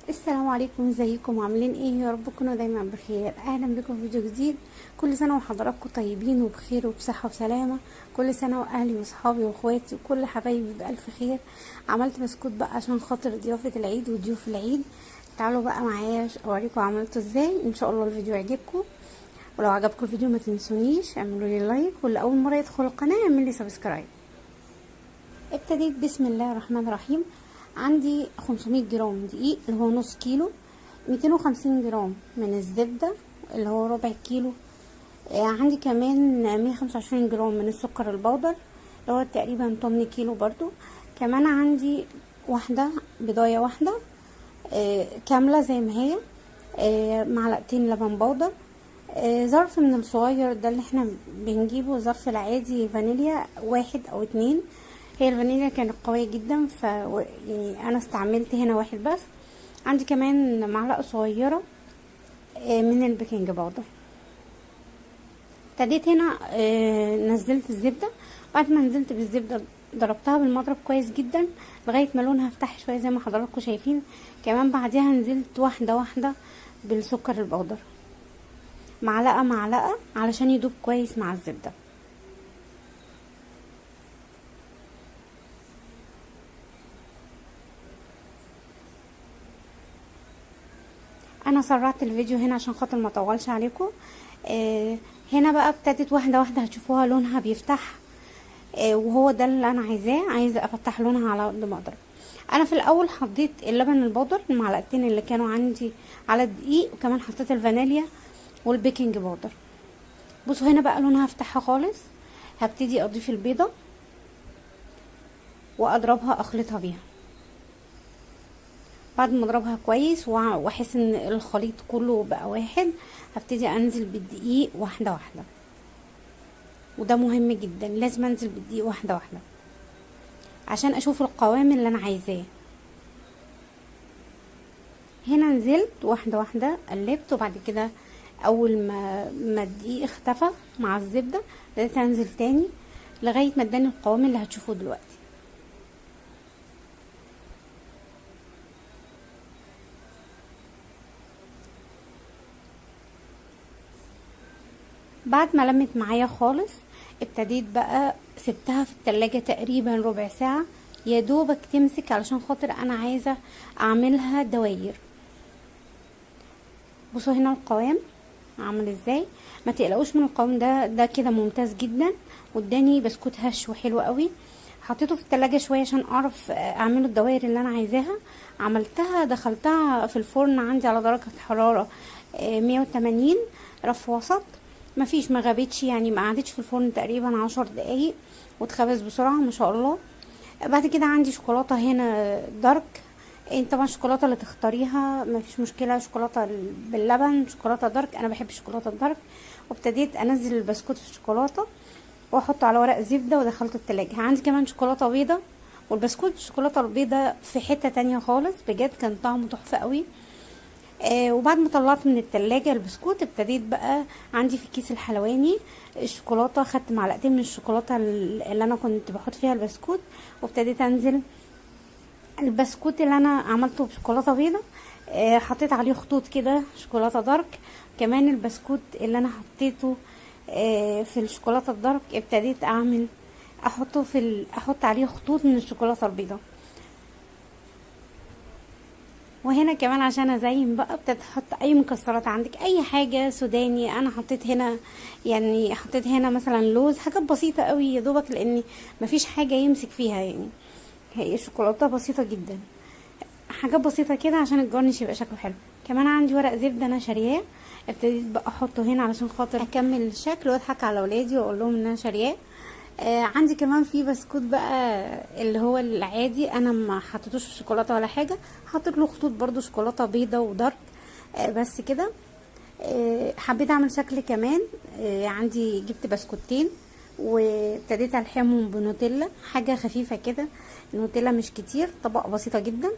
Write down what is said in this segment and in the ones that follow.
السلام عليكم، ازيكم؟ عاملين ايه؟ يا رب تكونوا دايما بخير. اهلا بكم في فيديو جديد. كل سنه وحضراتكم طيبين وبخير وبصحه وسلامه. كل سنه واهلي واصحابي واخواتي وكل حبايبي بالف خير. عملت بسكوت بقى عشان خاطر ضيافه العيد وضيوف العيد. تعالوا بقى معايا اوريكم عملته ازاي. ان شاء الله الفيديو يعجبكم، ولو عجبكم الفيديو ما تنسونيش اعملوا لي لايك، واللي اول مره يدخل القناه اعمل لي سبسكرايب. ابتديت بسم الله الرحمن الرحيم. عندي 500 جرام دقيق اللي هو نص كيلو، 250 جرام من الزبدة اللي هو ربع كيلو. عندي كمان 125 جرام من السكر البودر اللي هو تقريبا 8 كيلو برضو. كمان عندي واحدة بضاية واحدة كاملة زي ما هي. معلقتين لبن بودر. ظرف من الصغير ده اللي احنا بنجيبه، ظرف العادي فانيليا واحد او اتنين. هي الفانيليا كانت قوية جدا يعني انا استعملت هنا واحد بس. عندي كمان معلقة صغيرة من البيكنج باودر. ابتديت هنا نزلت الزبدة. بعد ما نزلت بالزبدة ضربتها بالمضرب كويس جدا لغاية ما لونها فتح شوية زي ما حضراتكم شايفين. كمان بعدها نزلت واحدة واحدة بالسكر البودر، معلقة معلقة علشان يدوب كويس مع الزبدة. انا سرعت الفيديو هنا عشان خاطر ما اطولش عليكم. هنا بقى ابتدت واحده واحده هتشوفوها لونها بيفتح. وهو ده اللي انا عايزه افتح لونها على قد ما اقدر. انا في الاول حطيت اللبن البودر المعلقتين اللي كانوا عندي على الدقيق، وكمان حطيت الفانيليا والبيكنج باودر. بصوا هنا بقى لونها فتحها خالص. هبتدي اضيف البيضه واضربها اخلطها بيها. بعد ما اضربها كويس واحس ان الخليط كله بقى واحد، هبتدي انزل بالدقيق واحده واحده. وده مهم جدا، لازم انزل بالدقيق واحده واحده عشان اشوف القوام اللي انا عايزاه. هنا نزلت واحده واحده قلبت، وبعد كده اول ما الدقيق اختفى مع الزبده بدأت انزل تاني لغايه ما اداني القوام اللي هتشوفوه دلوقتي. بعد ما لمت معايا خالص ابتديت بقى سبتها في التلاجة تقريبا ربع ساعة يا دوبك تمسك، علشان خاطر انا عايزة اعملها دواير. بصوا هنا القوام عامل ازاي. ما تقلقوش من القوام ده كده ممتاز جدا، واداني بسكوت هش وحلو قوي. حطيته في التلاجة شوية عشان اعرف اعمله الدوائر اللي انا عايزاها. عملتها دخلتها في الفرن عندي على درجة حرارة 180 رف وسط. مفيش ما غابتش، يعني ما قعدتش في الفرن تقريبا 10 دقايق واتخبز بسرعة ما شاء الله. بعد كده عندي شوكولاتة هنا دارك. انت طبعا الشوكولاته اللي تختاريها ما فيش مشكله، شوكولاته باللبن، شوكولاته دارك، انا بحب الشوكولاته الدارك. وابتديت انزل البسكوت في الشوكولاته واحطه على ورق زبده ودخلته التلاجة. عندي كمان شوكولاته بيضه، والبسكوت بالشوكولاته البيضه في حته تانية خالص، بجد كان طعمه تحفه قوي. وبعد ما طلعت من التلاجة البسكوت ابتديت بقى عندي في الكيس الحلواني الشوكولاته، خدت معلقتين من الشوكولاته اللي انا كنت بحط فيها البسكوت، وابتديت انزل البسكوت اللي انا عملته بشوكولاته بيضه. حطيت عليه خطوط كده شوكولاته دارك. كمان البسكوت اللي انا حطيته في الشوكولاته الدارك ابتديت احطه احط عليه خطوط من الشوكولاته البيضه. وهنا كمان عشان ازين بقى ابتديت احط اي مكسرات عندك، اي حاجه سوداني. انا حطيت هنا يعني حطيت هنا مثلا لوز، حاجات بسيطه قوي يا دوبك لان مفيش حاجه يمسك فيها، يعني هي الشوكولاته بسيطه جدا، حاجات بسيطه كده عشان الجرنش يبقى شكله حلو. كمان عندي ورق زبده انا شارياه، ابتديت بقى احطه هنا علشان خاطر اكمل الشكل واضحك على ولادي واقول لهم ان انا شارياه. عندي كمان في بسكوت بقى اللي هو العادي، انا ما حطيتوش في شوكولاته ولا حاجه، حطيت له خطوط برضو شوكولاته بيضه ودارك. بس كده. حبيت اعمل شكل كمان. عندي جبت بسكوتين وابتديت الحمهم بنوتيلا، حاجه خفيفه كده، نوتيلا مش كتير، طبقه بسيطه جدا.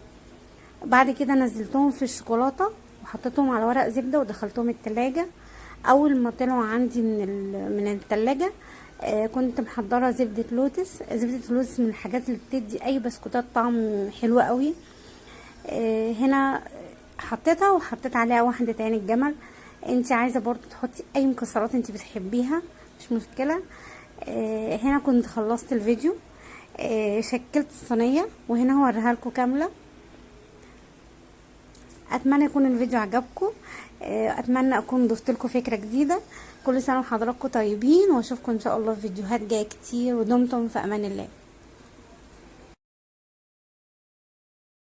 بعد كده نزلتهم في الشوكولاته وحطيتهم على ورق زبده ودخلتهم التلاجة. اول ما طلعوا عندي من التلاجة كنت محضره زبده لوتس. زبده اللوتس من الحاجات اللي بتدي اي بسكوتات طعم حلو قوي. هنا حطيتها وحطيت عليها واحدة عين الجمل. انت عايزة برضو تحطي اي مكسرات انت بتحبيها مش مشكلة. هنا كنت خلصت الفيديو. شكلت الصينية وهنا هوريها لكم كاملة. اتمنى يكون الفيديو عجبكم. اتمنى اكون ضفت لكم فكرة جديدة. كل سنة وحضراتكم طيبين، واشوفكم ان شاء الله في فيديوهات جاية كتير، ودمتم في امان الله.